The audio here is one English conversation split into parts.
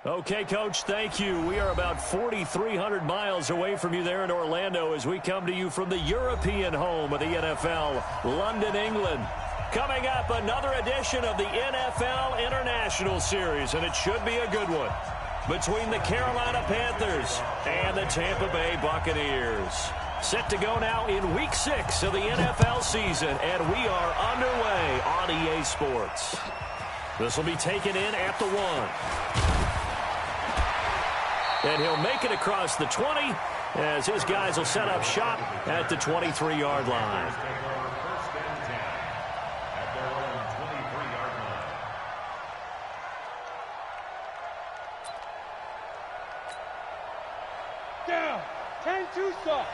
Okay, Coach, thank you. We are about 4,300 miles away from you there in Orlando as we come to you from the European home of the NFL, London, England. Coming up, another edition of the NFL International Series, and it should be a good one, between the Carolina Panthers and the Tampa Bay Buccaneers. Set to go now in Week 6 of the NFL season, and we are underway on EA Sports. This will be taken in at the 1. And he'll make it across the 20 as his guys will set up shop at the 23-yard line. Down. 10-2 soft.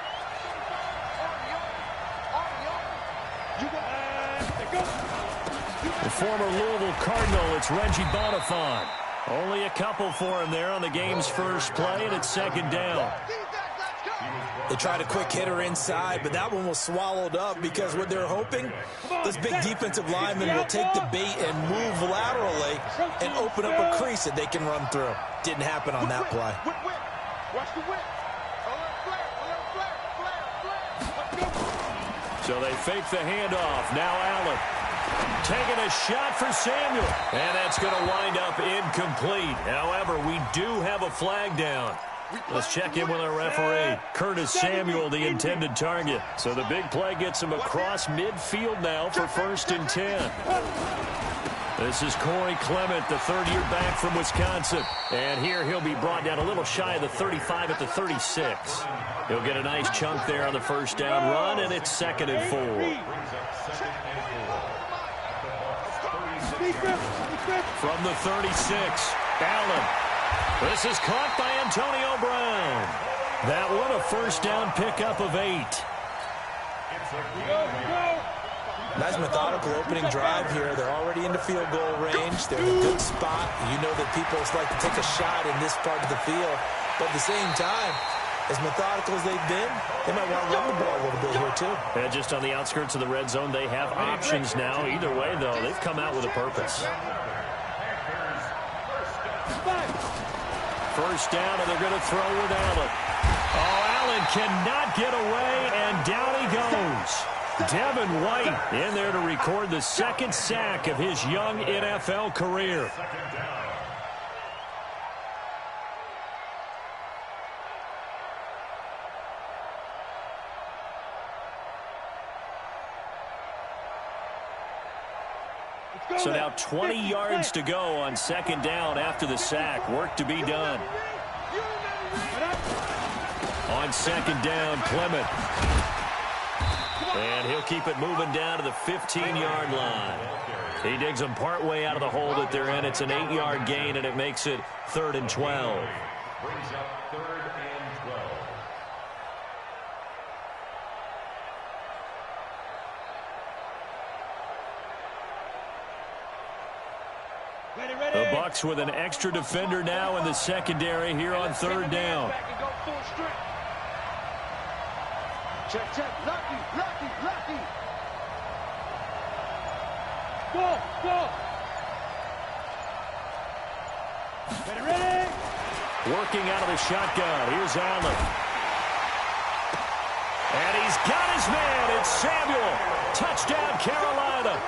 The former Louisville Cardinal, it's Reggie Bonifant. Only a couple for him there on the game's first play, and it's second down. They tried a quick hitter inside, but that one was swallowed up because what they're hoping, this big defensive lineman will take the bait and move laterally and open up a crease that they can run through. Didn't happen on that play. Watch the whip. So they fake the handoff. Now Allen taking a shot for Samuel. And that's going to wind up incomplete. However, we do have a flag down. Let's check in with our referee. Curtis Samuel, the intended target. So the big play gets him across midfield now for 1st and 10. This is Corey Clement, the third-year back from Wisconsin. And here he'll be brought down a little shy of the 35 at the 36. He'll get a nice chunk there on the first down run, and it's 2nd and 4. From the 36, Allen. This is caught by Antonio Brown. That one a first down pickup of 8. Nice methodical opening drive here. They're already into field goal range. They're in a good spot. You know that people like to take a shot in this part of the field. But at the same time, as methodical as they've been, they might want to run the ball a little bit here too. And just on the outskirts of the red zone, they have options now. Either way, though, they've come out with a purpose. First down, and they're going to throw with Allen. Oh, Allen cannot get away, and down he goes. Devin White in there to record the 2nd sack of his young NFL career. So now 20 yards to go on 2nd down after the sack. Work to be done. On 2nd down, Clement. And he'll keep it moving down to the 15-yard line. He digs them partway out of the hole that they're in. It's an 8-yard gain, and it makes it 3rd and 12. Brings up 3rd and 12. The Bucs with an extra defender now in the secondary here on 3rd down. Check. Lucky. Go. Ready. Working out of the shotgun. Here's Allen. And he's got his man. It's Samuel. Touchdown, Carolina.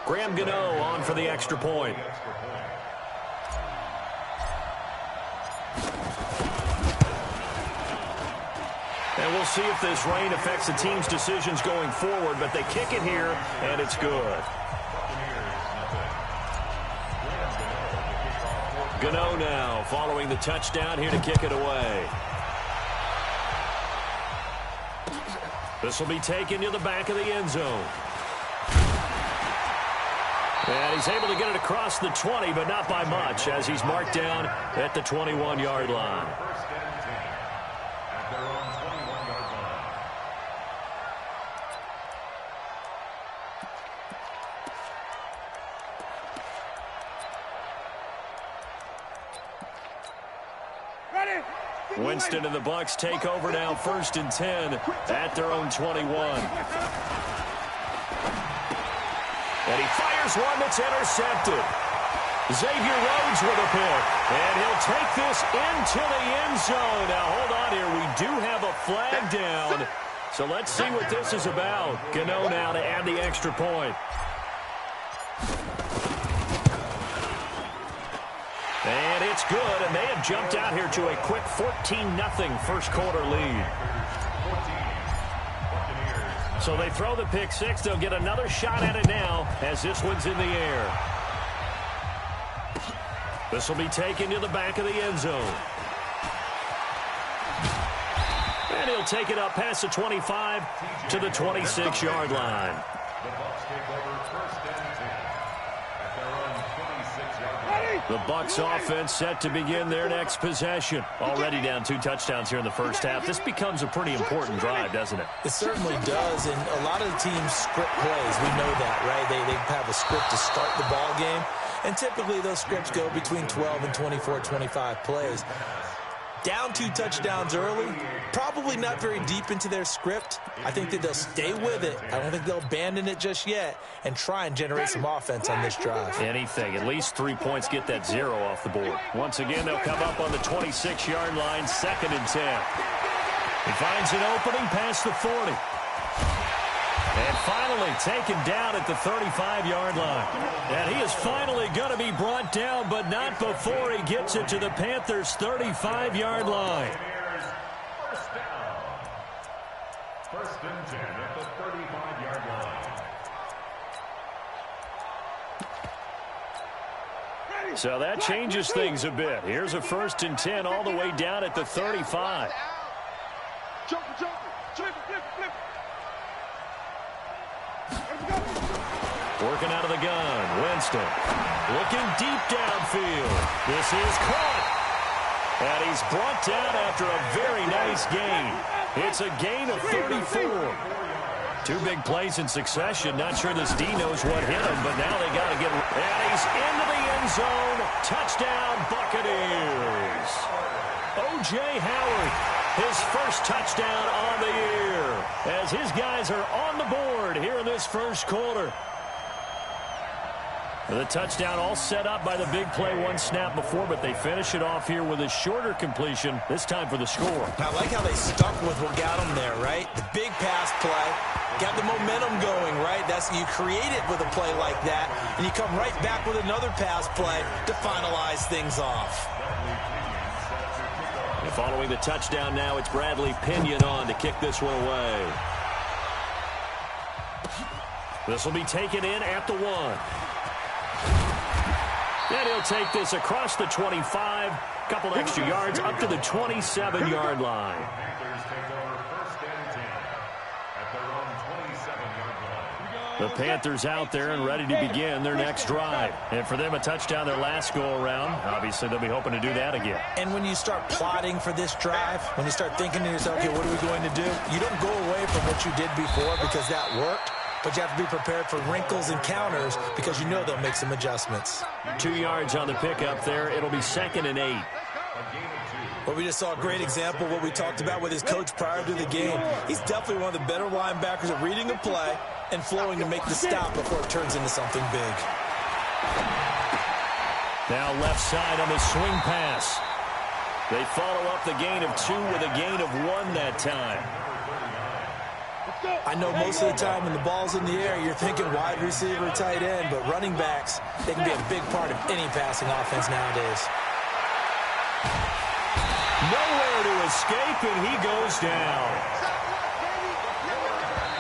Graham Gano on for the extra point. And we'll see if this rain affects the team's decisions going forward, but they kick it here, and it's good. Gano now following the touchdown here to kick it away. This will be taken to the back of the end zone. And he's able to get it across the 20, but not by much, as he's marked down at the 21-yard line. Ready. Winston and the Bucs take over now, 1st and 10 at their own 21. And he fires one that's intercepted. Xavier Rhodes with a pick, and he'll take this into the end zone. Now, hold on here. We do have a flag down, so let's see what this is about. Gano now to add the extra point. And it's good, and they have jumped out here to a quick 14-0 first quarter lead. So they throw the pick six. They'll get another shot at it now as this one's in the air. This will be taken to the back of the end zone. And he'll take it up past the 25 to the 26-yard line. The Bucs take over 1st and 10 at their own 26-yard line. The Bucs offense set to begin their next possession. Already down 2 touchdowns here in the first half. This becomes a pretty important drive, doesn't it? It certainly does, and a lot of the teams script plays. We know that, right? They have a script to start the ball game, and typically those scripts go between 12 and 24, 25 plays. Down 2 touchdowns early, probably not very deep into their script. I think that they'll stay with it. I don't think they'll abandon it just yet and try and generate some offense on this drive. Anything. At least 3 points get that 0 off the board. Once again, they'll come up on the 26-yard line, 2nd and 10. He finds an opening past the 40. And finally taken down at the 35-yard line. And he is finally going to be brought down, but not before he gets it to the Panthers' 35-yard line. First down. 1st and 10 at the 35-yard line. So that changes things a bit. Here's a 1st and 10 all the way down at the 35. Working out of the gun, Winston. Looking deep downfield. This is caught. And he's brought down after a very nice gain. It's a gain of 34. 2 big plays in succession. Not sure this D knows what hit him, but now they got to get... And he's into the end zone. Touchdown, Buccaneers. O.J. Howard, his first touchdown on the year, as his guys are on the board here in this first quarter. The touchdown all set up by the big play 1 snap before, but they finish it off here with a shorter completion, this time for the score. I like how they stuck with what got them there, right? The big pass play, got the momentum going, right? You create it with a play like that, and you come right back with another pass play to finalize things off. And following the touchdown now, it's Bradley Pinion on to kick this one away. This will be taken in at the 1. And he'll take this across the 25, couple extra yards up to the 27-yard line. Panthers take over 1st and 10 at their own 27-yard line. The Panthers out there and ready to begin their next drive. And for them, a touchdown their last go-around. Obviously, they'll be hoping to do that again. And when you start plotting for this drive, when you start thinking to yourself, okay, what are we going to do? You don't go away from what you did before because that worked. But you have to be prepared for wrinkles and counters because you know they'll make some adjustments. 2 yards on the pickup there. It'll be 2nd and 8. Well, we just saw a great example of what we talked about with his coach prior to the game. He's definitely one of the better linebackers at reading a play and flowing to make the stop before it turns into something big. Now left side on the swing pass. They follow up the gain of 2 with a gain of 1 that time. I know most of the time when the ball's in the air, you're thinking wide receiver, tight end, but running backs, they can be a big part of any passing offense nowadays. Nowhere to escape, and he goes down.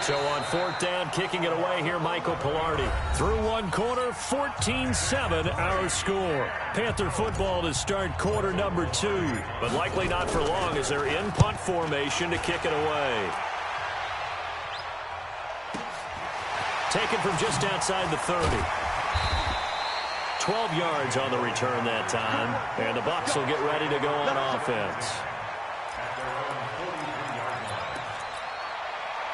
So on 4th down, kicking it away here, Michael Pilardi. Through 1 quarter, 14-7 our score. Panther football to start quarter number 2, but likely not for long as they're in punt formation to kick it away. Taken from just outside the 30. 12 yards on the return that time. And the Bucs will get ready to go on offense.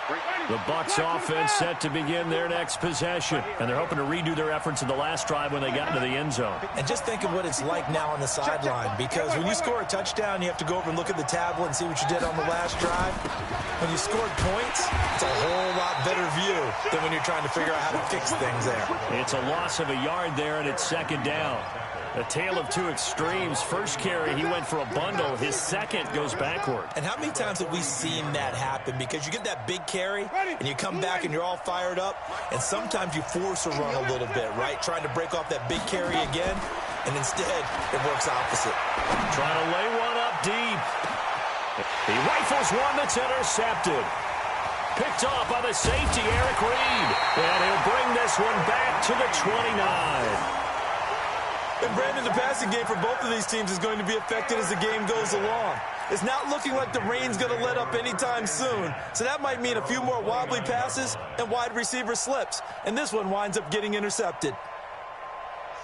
Ready. The Bucs offense set to begin their next possession, and they're hoping to redo their efforts in the last drive when they got into the end zone. And just think of what it's like now on the sideline, because when you score a touchdown, you have to go over and look at the tablet and see what you did on the last drive. When you scored points, it's a whole lot better view than when you're trying to figure out how to fix things there. It's a loss of a yard there, and it's second down. A tale of two extremes. First carry, he went for a bundle. His second goes backward. And how many times have we seen that happen? Because you get that big carry, and you come back and you're all fired up, and sometimes you force a run a little bit, right? Trying to break off that big carry again, and instead it works opposite. Trying to lay one up deep. He rifles one that's intercepted. Picked off by the safety, Eric Reed. And he'll bring this one back to the 29. And Brandon, the passing game for both of these teams is going to be affected as the game goes along. It's not looking like the rain's going to let up anytime soon. So that might mean a few more wobbly passes and wide receiver slips. And this one winds up getting intercepted.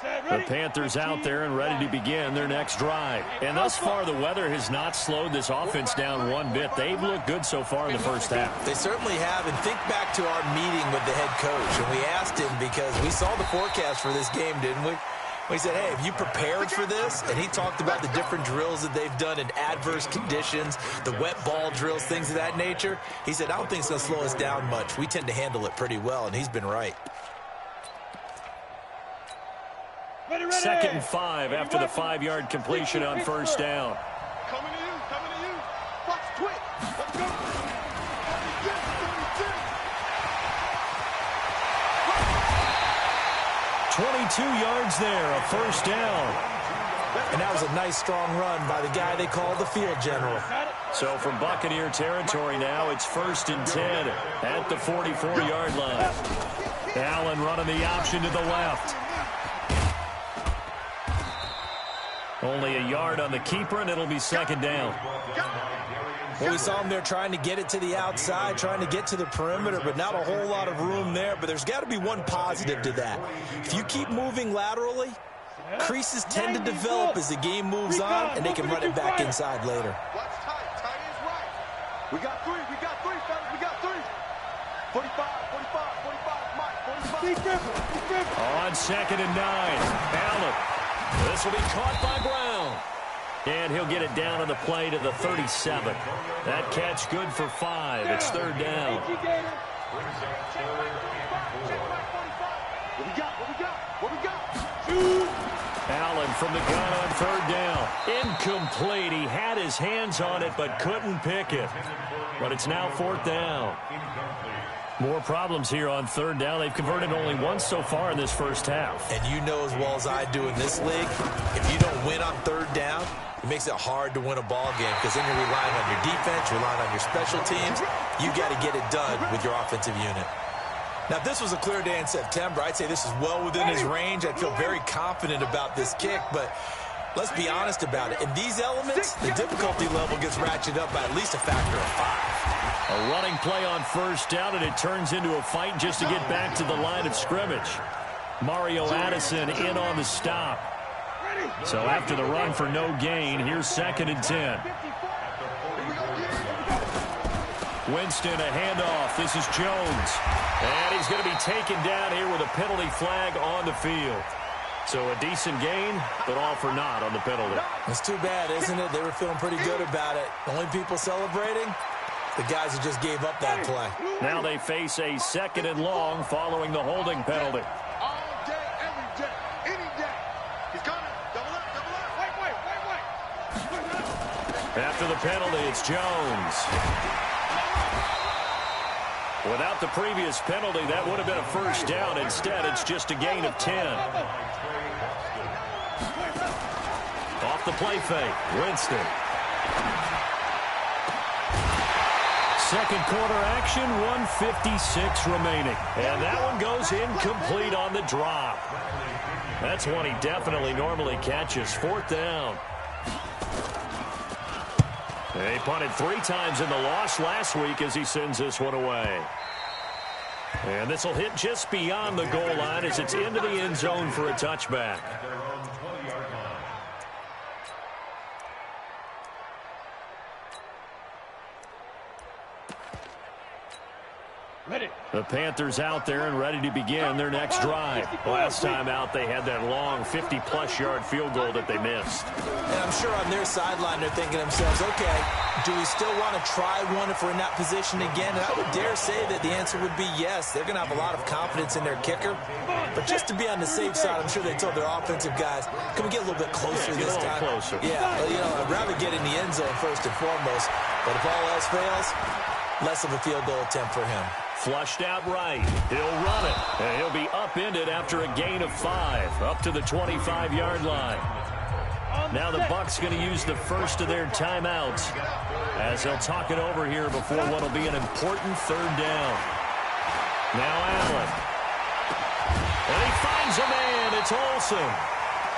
The Panthers out there and ready to begin their next drive. And thus far, the weather has not slowed this offense down one bit. They've looked good so far in the first half. They certainly have. And think back to our meeting with the head coach. And we asked him, because we saw the forecast for this game, didn't we? We said, hey, have you prepared for this? And he talked about the different drills that they've done in adverse conditions, the wet ball drills, things of that nature. He said, I don't think it's going to slow us down much. We tend to handle it pretty well, and he's been right. Ready. 2nd and 5 after the 5-yard completion on first down. Coming to you. Watch quick. Let's go. 22 yards there, a first down. And that was a nice, strong run by the guy they call the field general. So from Buccaneer territory now, it's 1st and 10 at the 44-yard line. Allen running the option to the left. Only a yard on the keeper, and it'll be 2nd down. Well, we saw him there trying to get it to the outside, trying to get to the perimeter, but not a whole lot of room there. But there's got to be one positive to that. If you keep moving laterally, creases tend to develop as the game moves on, and they can run it back inside later. Watch tight. Tight is right. We got three, fellas. We got three. 45, Mike. 45. On 2nd and 9, Allen. This will be caught by Brown. And he'll get it down on the play to the 37. That catch good for 5. It's 3rd down. What we got? Allen from the gun on 3rd down. Incomplete. He had his hands on it but couldn't pick it. But it's now 4th down. More problems here on 3rd down. They've converted only once so far in this first half. And you know as well as I do in this league, if you don't win on 3rd down, it makes it hard to win a ball game, because then you're relying on your defense, you're relying on your special teams. You got to get it done with your offensive unit. Now, if this was a clear day in September, I'd say this is well within his range. I'd feel very confident about this kick, but let's be honest about it. In these elements, the difficulty level gets ratcheted up by at least a factor of 5. A running play on 1st down, and it turns into a fight just to get back to the line of scrimmage. Mario Addison in on the stop. So after the run for no gain, here's 2nd and 10. Winston, a handoff. This is Jones. And he's going to be taken down here with a penalty flag on the field. So a decent gain, but all for naught on the penalty. It's too bad, isn't it? They were feeling pretty good about it. The only people celebrating, the guys who just gave up that play. Now they face a 2nd and long following the holding penalty. All day, every day, any day. He's coming. Double up. Wait. After the penalty, it's Jones. Without the previous penalty, that would have been a 1st down. Instead, it's just a gain of 10. Off the play fake, Winston. 2nd quarter action, 1:56 remaining. And that one goes incomplete on the drop. That's one he definitely normally catches. 4th down. They punted 3 times in the loss last week as he sends this one away. And this will hit just beyond the goal line as it's into the end zone for a touchback. The Panthers out there and ready to begin their next drive. Last time out, they had that long 50-plus yard field goal that they missed. And I'm sure on their sideline they're thinking to themselves, okay, do we still want to try one if we're in that position again? And I would dare say that the answer would be yes. They're going to have a lot of confidence in their kicker. But just to be on the safe side, I'm sure they told their offensive guys, can we get a little bit closer this time? Closer. Yeah, I'd rather get in the end zone first and foremost. But if all else fails, less of a field goal attempt for him. Flushed out right. He'll run it. And he'll be upended after a gain of 5, up to the 25-yard line. Now the Bucs going to use the first of their timeouts as they'll talk it over here before what will be an important third down. Now Allen. And he finds a man. It's Olsen.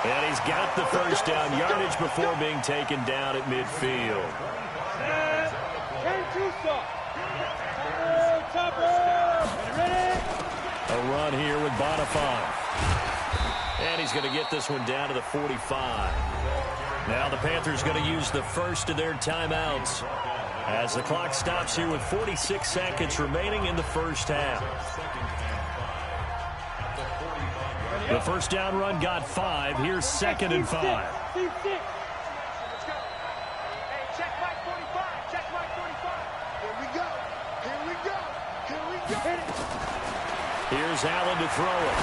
And he's got the first down yardage before being taken down at midfield. A run here with Bonifant. And he's going to get this one down to the 45. Now the Panthers going to use the first of their timeouts as the clock stops here with 46 seconds remaining in the first half. The first down run got 5. Here's 2nd and 5. Here's Allen to throw it.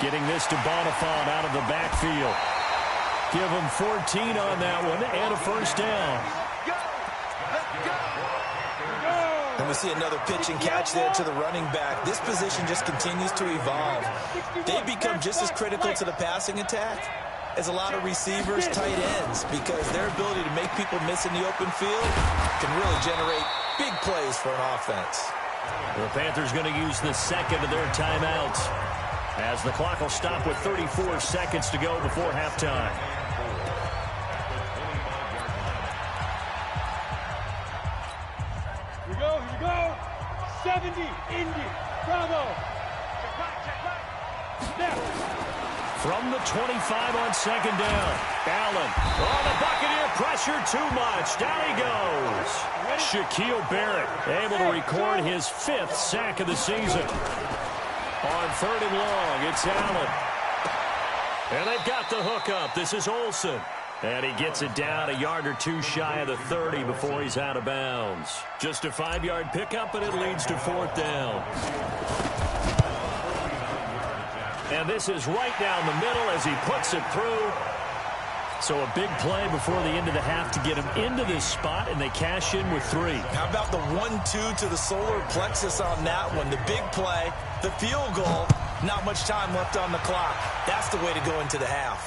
Getting this to Bonifant out of the backfield. Give him 14 on that one and a first down. And we see another pitch and catch there to the running back. This position just continues to evolve. They become just as critical to the passing attack as a lot of receivers, tight ends, because their ability to make people miss in the open field can really generate big plays for an offense. The Panthers going to use the second of their timeouts as the clock will stop with 34 seconds to go before halftime. Here we go. 70, Indy, Bravo. Step. From the 25 on 2nd down. Allen. Oh, the Buccaneer pressure too much. Down he goes. Shaquille Barrett able to record his 5th sack of the season. On 3rd and long, it's Allen. And they've got the hook up. This is Olsen. And he gets it down a yard or two shy of the 30 before he's out of bounds. Just a 5-yard pickup, and it leads to 4th down. And this is right down the middle as he puts it through. So a big play before the end of the half to get him into this spot, and they cash in with 3. How about the 1-2 to the solar plexus on that one? The big play, the field goal, not much time left on the clock. That's the way to go into the half.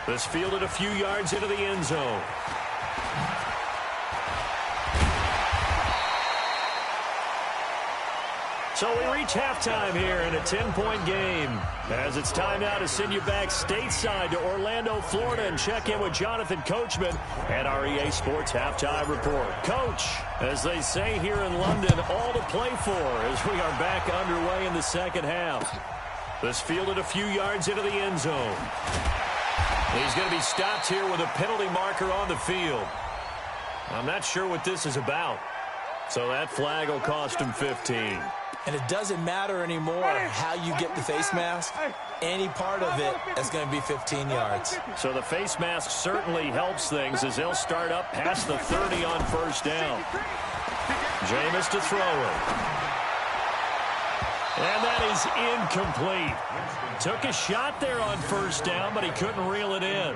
This fielded a few yards into the end zone. So we reach halftime here in a 10-point game as it's time now to send you back stateside to Orlando, Florida, and check in with Jonathan Coachman at our EA Sports Halftime Report. Coach, as they say here in London, all to play for as we are back underway in the second half. This fielded a few yards into the end zone. He's going to be stopped here with a penalty marker on the field. I'm not sure what this is about. So that flag will cost him 15. And it doesn't matter anymore how you get the face mask. Any part of it is going to be 15 yards. So the face mask certainly helps things as they'll start up past the 30 on first down. Jameis to throw it. And that is incomplete. Took a shot there on first down, but he couldn't reel it in.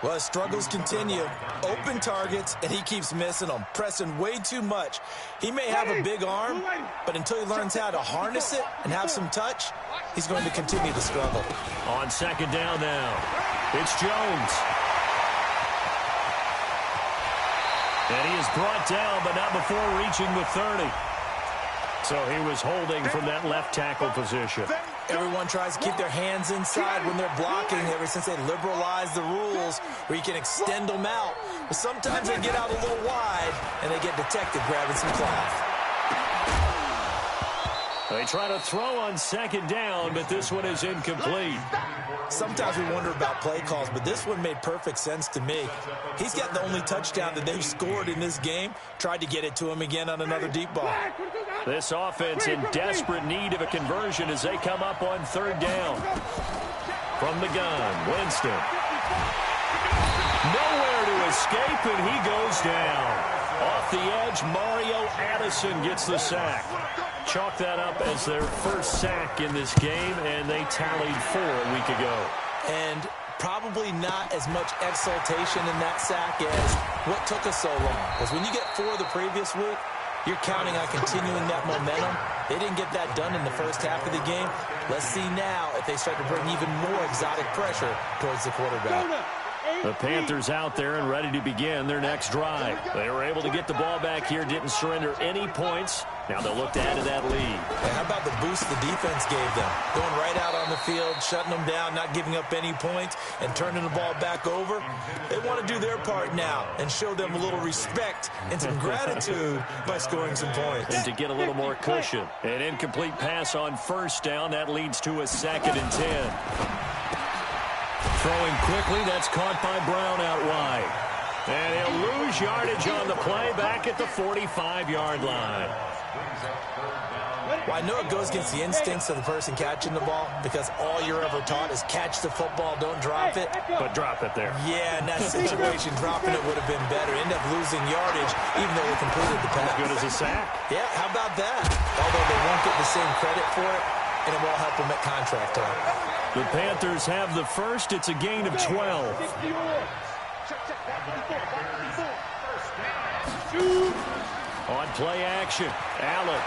Well, his struggles continue. Open targets, and he keeps missing them, pressing way too much. He may have a big arm, but until he learns how to harness it and have some touch, he's going to continue to struggle. On second down now, it's Jones. And he is brought down, but not before reaching the 30. So he was holding from that left tackle position. Everyone tries to keep their hands inside when they're blocking ever since they liberalized the rules where you can extend them out. But sometimes they get out a little wide and they get detected grabbing some cloth. A They try to throw on second down, but this one is incomplete. Sometimes we wonder about play calls, but this one made perfect sense to me. He's got the only touchdown that they've scored in this game. Tried to get it to him again on another deep ball. This offense in desperate need of a conversion as they come up on third down. From the gun, Winston. Nowhere to escape, and he goes down. Off the edge, Mario Addison gets the sack. Chalk that up as their first sack in this game, and they tallied 4 a week ago. And probably not as much exultation in that sack as what took us so long. Because when you get 4 the previous week, you're counting on continuing that momentum. They didn't get that done in the first half of the game. Let's see now if they start to bring even more exotic pressure towards the quarterback. The Panthers out there and ready to begin their next drive. They were able to get the ball back here, didn't surrender any points. Now they'll look to add to that lead. And how about the boost the defense gave them? Going right out on the field, shutting them down, not giving up any points, and turning the ball back over. They want to do their part now and show them a little respect and some gratitude by scoring some points. And to get a little more cushion. An incomplete pass on first down. That leads to a 2nd and 10. Throwing quickly, that's caught by Brown out wide. And he'll lose yardage on the play back at the 45-yard line. Well, I know it goes against the instincts of the person catching the ball because all you're ever taught is catch the football, don't drop it. But drop it there. Yeah, in that situation, dropping it would have been better. End up losing yardage even though they completed the pass. As good as a sack. Yeah, how about that? Although they won't get the same credit for it, and it won't help them at contract time. The Panthers have the first. It's a gain of 12. On play action, Allen.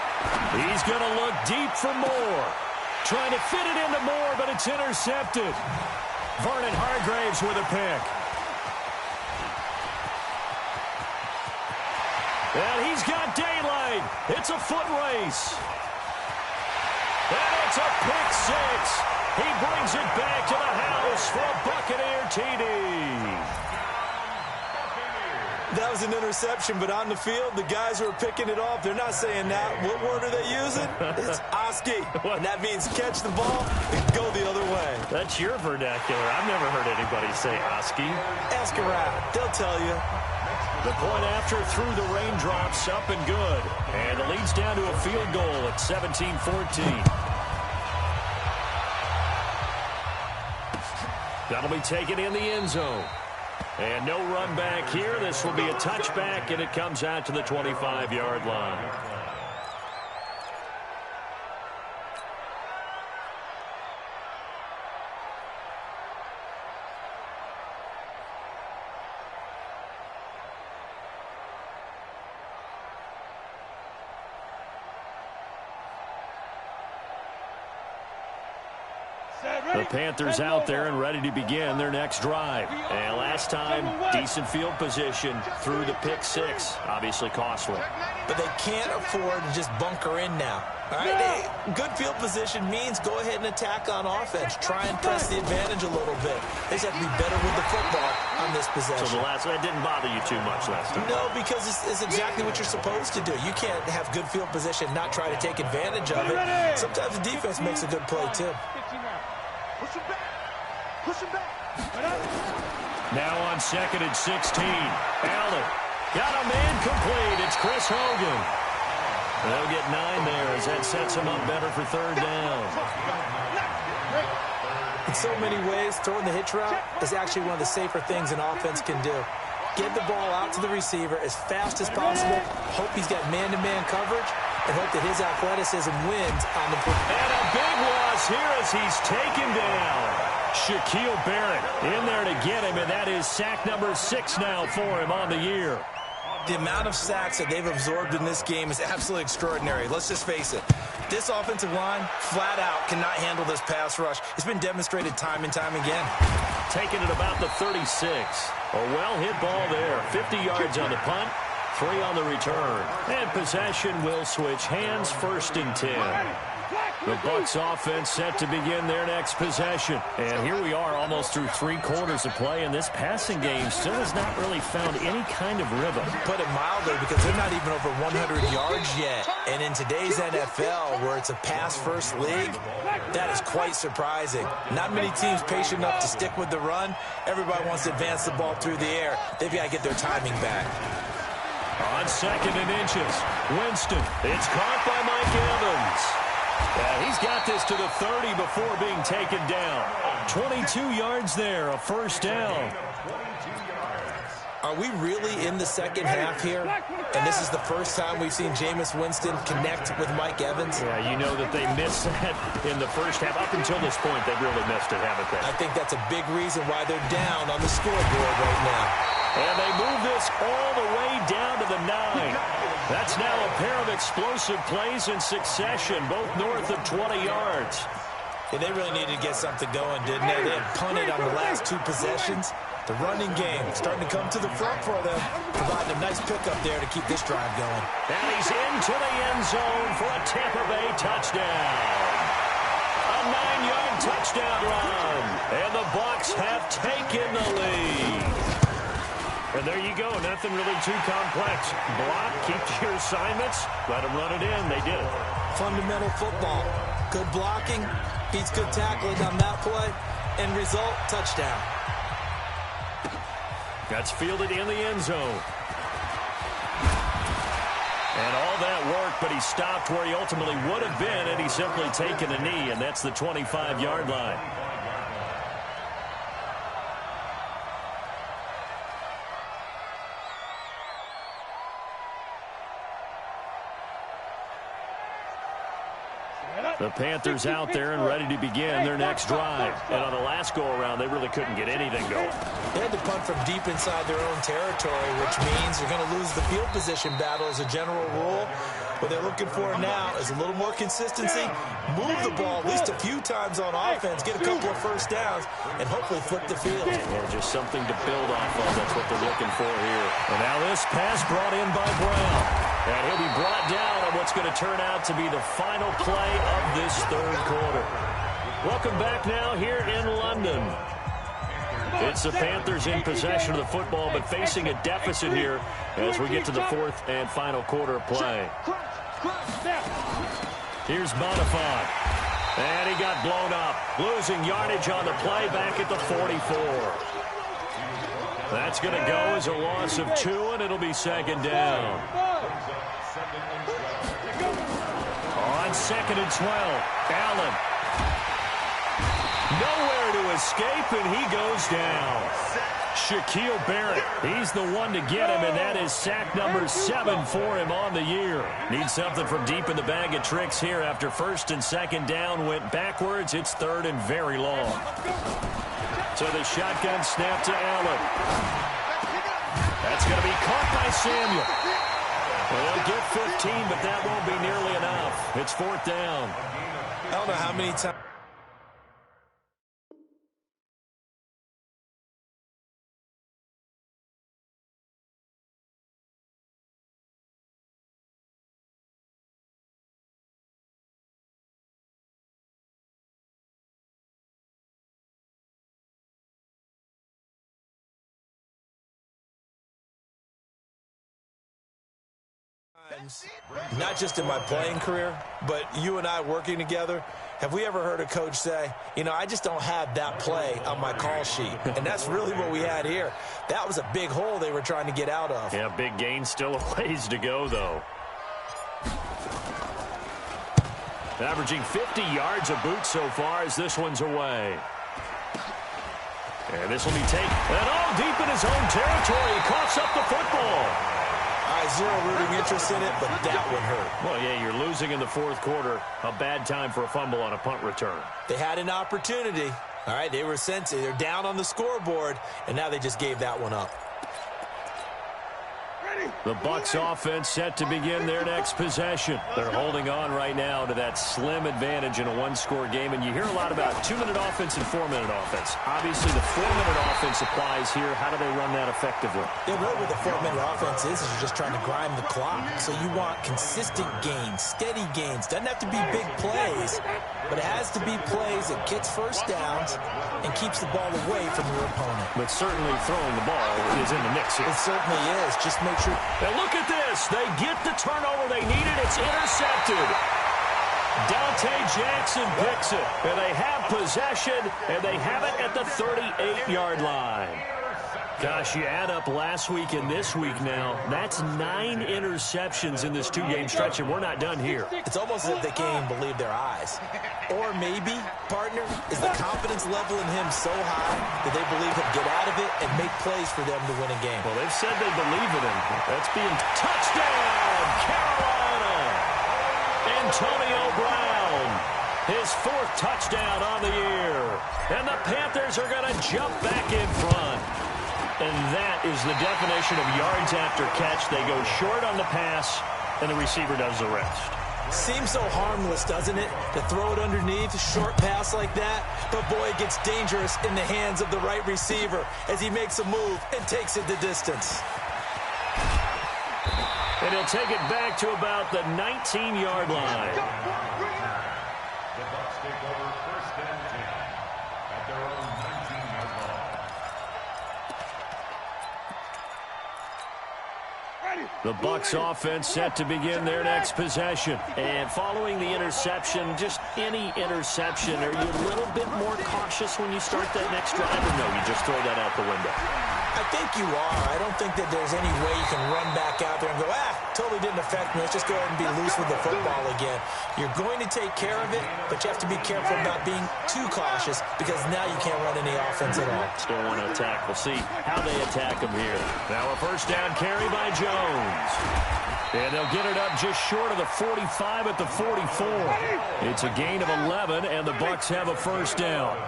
He's going to look deep for Moore. Trying to fit it into Moore, but it's intercepted. Vernon Hargreaves with a pick. And he's got daylight. It's a foot race. And it's a pick 6. He brings it back to the house for a Buccaneer TD. That was an interception, but on the field, the guys who are picking it off, they're not saying that. What word are they using? It's Oski. And that means catch the ball and go the other way. That's your vernacular. I've never heard anybody say Oski. Ask around. They'll tell you. The point after through the raindrops, up and good. And it leads down to a field goal at 17-14. That'll be taken in the end zone. And no run back here. This will be a touchback, and it comes out to the 25-yard line. The Panthers out there and ready to begin their next drive. And last time, decent field position through the pick 6. Obviously costly. But they can't afford to just bunker in now. All right, good field position means go ahead and attack on offense. Try and press the advantage a little bit. They just have to be better with the football on this possession. So that didn't bother you too much last time? No, because it's exactly what you're supposed to do. You can't have good field position and not try to take advantage of it. Sometimes the defense makes a good play, too. Push him back. Push him back. Now on 2nd and 16. Allen got a man complete. It's Chris Hogan. They'll get 9 there as that sets him up better for third down. In so many ways, throwing the hitch route is actually one of the safer things an offense can do. Get the ball out to the receiver as fast as possible. Hope he's got man-to-man coverage and hope that his athleticism wins on the play. And a big loss here as he's taken down. Shaquille Barrett in there to get him, and that is sack number 6 now for him on the year. The amount of sacks that they've absorbed in this game is absolutely extraordinary. Let's just face it. This offensive line, flat out, cannot handle this pass rush. It's been demonstrated time and time again. Taking it about the 36. A well-hit ball there. 50 yards on the punt, 3 on the return. And possession will switch hands, 1st and 10. The Bucs offense set to begin their next possession. And here we are almost through 3 quarters of play, and this passing game still has not really found any kind of rhythm. Put it mildly, because they're not even over 100 yards yet. And in today's NFL, where it's a pass-first league, that is quite surprising. Not many teams patient enough to stick with the run. Everybody wants to advance the ball through the air. They've got to get their timing back. On 2nd and inches, Winston. It's caught by Mike Evans. Yeah, he's got this to the 30 before being taken down. 22 yards there, a first down. Are we really in the second half here? And this is the first time we've seen Jameis Winston connect with Mike Evans? Yeah, you know that they missed that in the first half. Up until this point, they've really missed it, haven't they? I think that's a big reason why they're down on the scoreboard right now. And they move this all the way down to the 9. That's now a pair of explosive plays in succession, both north of 20 yards. Yeah, they really needed to get something going, didn't they? They had punted on the last 2 possessions. The running game starting to come to the front for them, providing a nice pickup there to keep this drive going. And he's into the end zone for a Tampa Bay touchdown. A 9-yard touchdown run. And the Bucs have taken the lead. And there you go. Nothing really too complex. Block, keep to your assignments, let them run it in. They did it. Fundamental football. Good blocking, beats good tackling on that play. End result, touchdown. That's fielded in the end zone. And all that work, but he stopped where he ultimately would have been, and he's simply taken a knee, and that's the 25-yard line. The Panthers out there and ready to begin their next drive. And on the last go-around, they really couldn't get anything going. They had to punt from deep inside their own territory, which means they're going to lose the field position battle as a general rule. What they're looking for now is a little more consistency, move the ball at least a few times on offense, get a couple of first downs, and hopefully flip the field. Yeah, just something to build off of. That's what they're looking for here. And now this pass brought in by Brown. And he'll be brought down on what's going to turn out to be the final play of this 3rd quarter. Welcome back now here in London. It's the Panthers in possession of the football, but facing a deficit here as we get to the 4th and final quarter of play. Here's Bonifant. And he got blown up. Losing yardage on the play back at the 44. That's going to go as a loss of 2, and it'll be 2nd down. On 2nd and 12, Allen. Nowhere to escape, and he goes down. Shaquille Barrett, he's the one to get him, and that is sack number 7 for him on the year. Needs something from deep in the bag of tricks here after 1st and 2nd down went backwards. It's 3rd and very long. So the shotgun snap to Allen. That's going to be caught by Samuel. Well, they'll get 15, but that won't be nearly enough. It's 4th down. I don't know how many times. Not just in my playing career, but you and I working together, have we ever heard a coach say, you know, I just don't have that play on my call sheet? And that's really what we had here. That was a big hole they were trying to get out of. Yeah, big gain, still a ways to go, though. Averaging 50 yards a boot so far as this one's away. And this will be taken. And all deep in his own territory. He coughs up the football. Zero rooting interest in it, but that would hurt. Well, yeah, you're losing in the 4th quarter. A bad time for a fumble on a punt return. They had an opportunity. All right, they were sensitive. They're down on the scoreboard, and now they just gave that one up. Ready? The Bucs offense set to begin their next possession. They're holding on right now to that slim advantage in a one-score game, and you hear a lot about 2-minute offense and 4-minute offense. Obviously, the 4-minute offense applies here. How do they run that effectively? Yeah, really what the 4-minute offense is you're just trying to grind the clock. So you want consistent gains, steady gains. Doesn't have to be big plays, but it has to be plays that gets first downs and keeps the ball away from your opponent. But certainly throwing the ball is in the mix here. It certainly is. Just make sure. Now look at this. They get the turnover they needed. It's intercepted. Dante Jackson picks it. And they have possession, and they have it at the 38-yard line. Gosh, you add up last week and this week now. That's 9 interceptions in this 2-game stretch, and we're not done here. It's almost as if they can't even believe their eyes. Or maybe, partner, is the confidence level in him so high that they believe he'll get out of it and make plays for them to win a game. Well, they've said they believe in him. That's being touchdown, Carolina. Antonio Brown, his 4th touchdown on the year. And the Panthers are going to jump back in front. And that is the definition of yards after catch. They go short on the pass, and the receiver does the rest. Seems so harmless, doesn't it, to throw it underneath, a short pass like that? But, boy, it gets dangerous in the hands of the right receiver as he makes a move and takes it the distance. And he'll take it back to about the 19-yard line. The Bucs take over 1st and 10 at their own 19-yard line. The Bucs offense set to begin their next possession. And following the interception, just any interception, are you a little bit more cautious when you start that next drive? Or no, you just throw that out the window? I think you are. I don't think that there's any way you can run back out there and go, totally didn't affect me. Let's just go ahead and be loose with the football again. You're going to take care of it, but you have to be careful about being too cautious because now you can't run any offense at all. Still want to attack. We'll see how they attack them here. Now a 1st down carry by Jones. And they'll get it up just short of the 45 at the 44. It's a gain of 11, and the Bucs have a 1st down.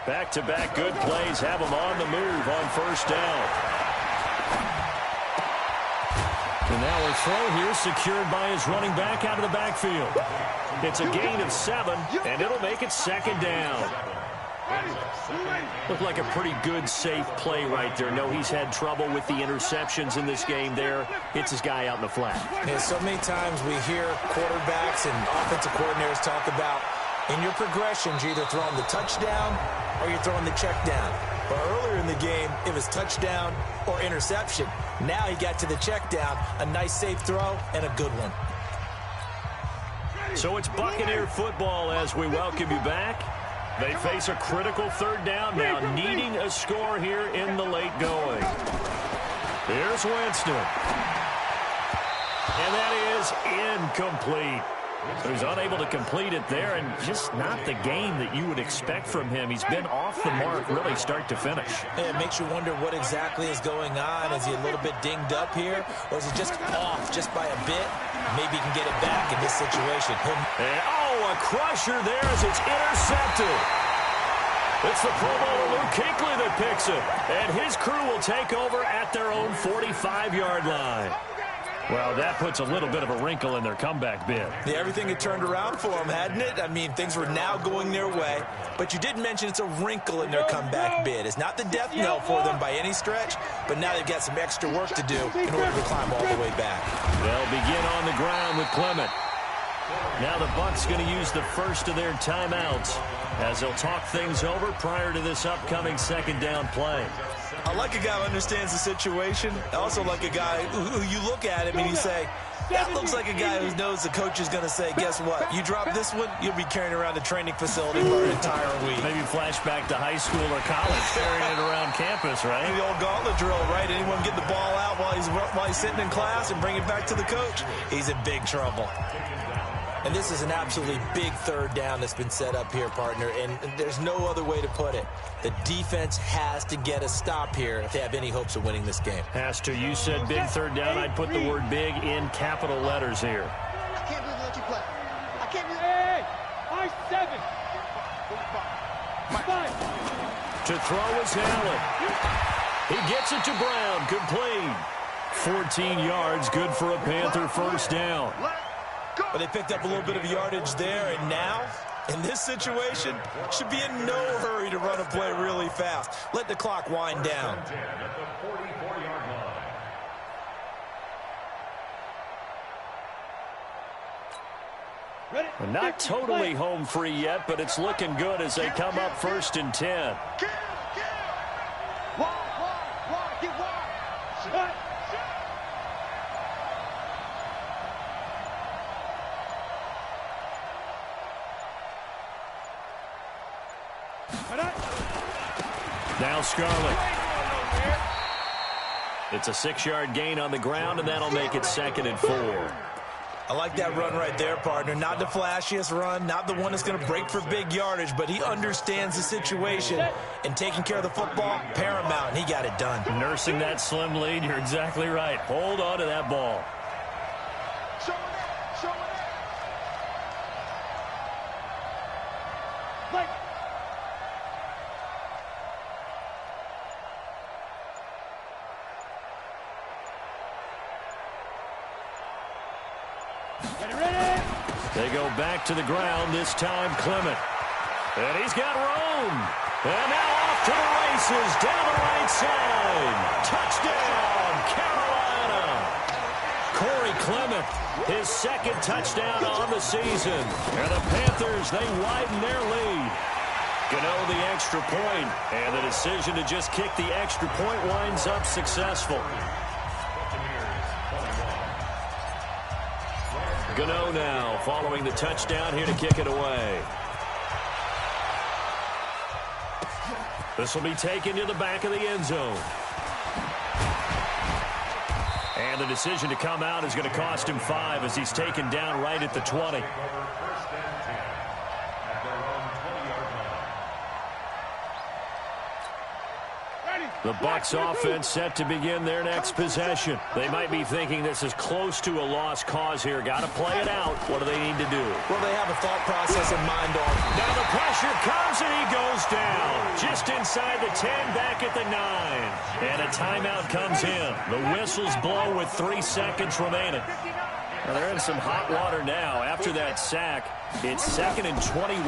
Back-to-back good plays have them on the move on 1st down. And now a throw here secured by his running back out of the backfield. It's a gain of 7, and it'll make it 2nd down. Looked like a pretty good, safe play right there. No, he's had trouble with the interceptions in this game there. Hits his guy out in the flat. Yeah, so many times we hear quarterbacks and offensive coordinators talk about in your progressions, you're either throwing the touchdown or you're throwing the check down. But earlier in the game, it was touchdown or interception. Now he got to the check down, a nice safe throw, and a good one. So it's Buccaneer football as we welcome you back. They face a critical 3rd down now, needing a score here in the late going. Here's Winston. And that is incomplete. He's unable to complete it there, and just not the game that you would expect from him. He's been off the mark really start to finish. It makes you wonder what exactly is going on. Is he a little bit dinged up here, or is he just off just by a bit? Maybe he can get it back in this situation. And, a crusher there as it's intercepted. It's the Pro Bowler Luke Kuechly that picks it, and his crew will take over at their own 45-yard line. Well, that puts a little bit of a wrinkle in their comeback bid. Yeah, everything had turned around for them, hadn't it? I mean, things were now going their way. But you did mention it's a wrinkle in their comeback bid. It's not the death knell for them by any stretch, but now they've got some extra work to do in order to climb all the way back. They'll begin on the ground with Clement. Now the Bucs going to use the first of their timeouts as they'll talk things over prior to this upcoming 2nd down play. I like a guy who understands the situation. I also like a guy who you look at him and you say, that looks like a guy who knows the coach is going to say, guess what? You drop this one, you'll be carrying around a training facility for an entire week. Maybe flashback to high school or college, carrying it around campus, right? The old gauntlet drill, right? Anyone get the ball out while he's sitting in class and bring it back to the coach? He's in big trouble. And this is an absolutely big 3rd down that's been set up here, partner, and there's no other way to put it. The defense has to get a stop here if they have any hopes of winning this game. Has to. You said big 3rd down. I'd put the word big in capital letters here. I can't believe they let you play. I can't believe. Hey, I-7. 5. To throw is Allen. He gets it to Brown. Complete. 14 yards, good for a Panther first down. But they picked up a little bit of yardage there, and now, in this situation, should be in no hurry to run a play really fast. Let the clock wind down. Well, not totally home free yet, but it's looking good as they come up 1st and 10. Now Scarlett. It's a 6-yard gain on the ground, and that'll make it 2nd and 4. I like that run right there, partner. Not the flashiest run, not the one that's going to break for big yardage, but he understands the situation, and taking care of the football, paramount, and he got it done. Nursing that slim lead, you're exactly right. Hold on to that ball. They go back to the ground, this time Clement. And he's got room. And now off to the races, down the right side. Touchdown, Carolina. Corey Clement, his 2nd touchdown on the season. And the Panthers, they widen their lead. Gano the extra point, and the decision to just kick the extra point winds up successful. Gano now following the touchdown here to kick it away. This will be taken to the back of the end zone. And the decision to come out is going to cost him 5 as he's taken down right at the 20. The Bucs offense set to begin their next possession. They might be thinking this is close to a lost cause here. Got to play it out. What do they need to do? Well, they have a thought process in mind on. Now the pressure comes and he goes down. Just inside the 10, back at the 9. And a timeout comes in. The whistles blow with 3 seconds remaining. Well, they're in some hot water now. After that sack, it's 2nd and 21.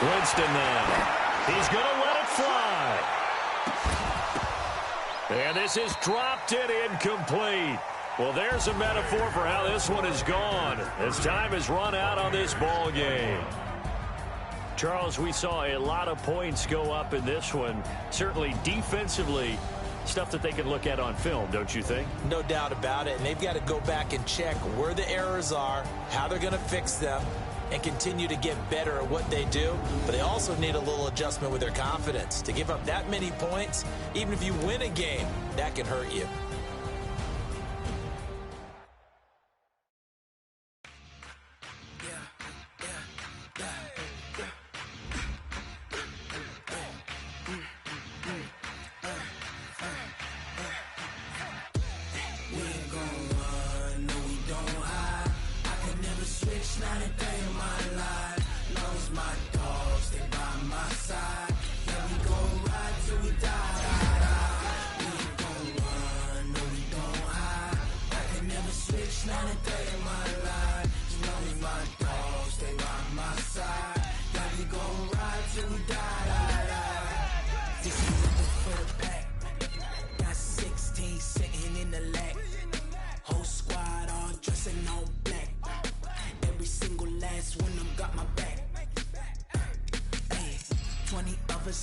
Winston now. He's going to let it fly. And this is dropped and incomplete. Well, there's a metaphor for how this one is gone. As time has run out on this ball game. Charles, we saw a lot of points go up in this one. Certainly defensively, stuff that they can look at on film, don't you think? No doubt about it. And they've got to go back and check where the errors are, how they're going to fix them, and continue to get better at what they do. But they also need a little adjustment with their confidence. To give up that many points, even if you win a game, that can hurt you.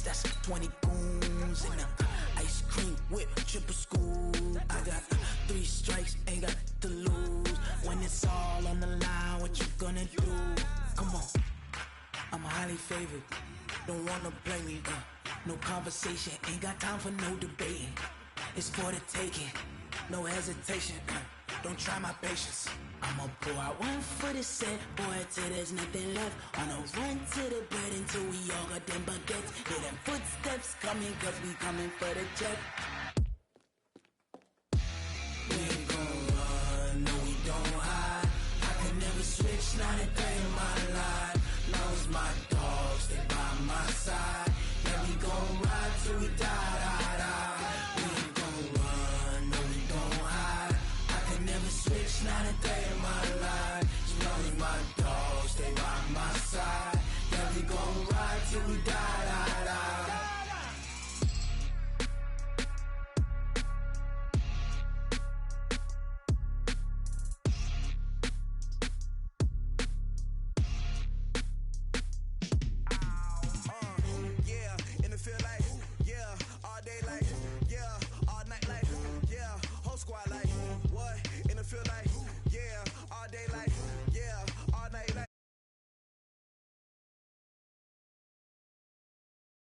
That's 20 goons and ice cream whip, triple scoop. I got 3 strikes, ain't got to lose. When it's all on the line, what you gonna do? Come on, I'm highly favored. Don't wanna play me, no conversation, ain't got time for no debating. It's for the taking, no hesitation. Don't try my patience. I'ma pour out one for the set, boy, till there's nothing left. On a run to the bed until we all got them baguettes. Hear them footsteps coming, cause we coming for the jet. We ain't gon' run, no we don't hide. I can never switch, not a day in my life. Long as my dogs, they by my side. Yeah, we gon' ride till we die, die, die. We ain't gon' run, no we my dog.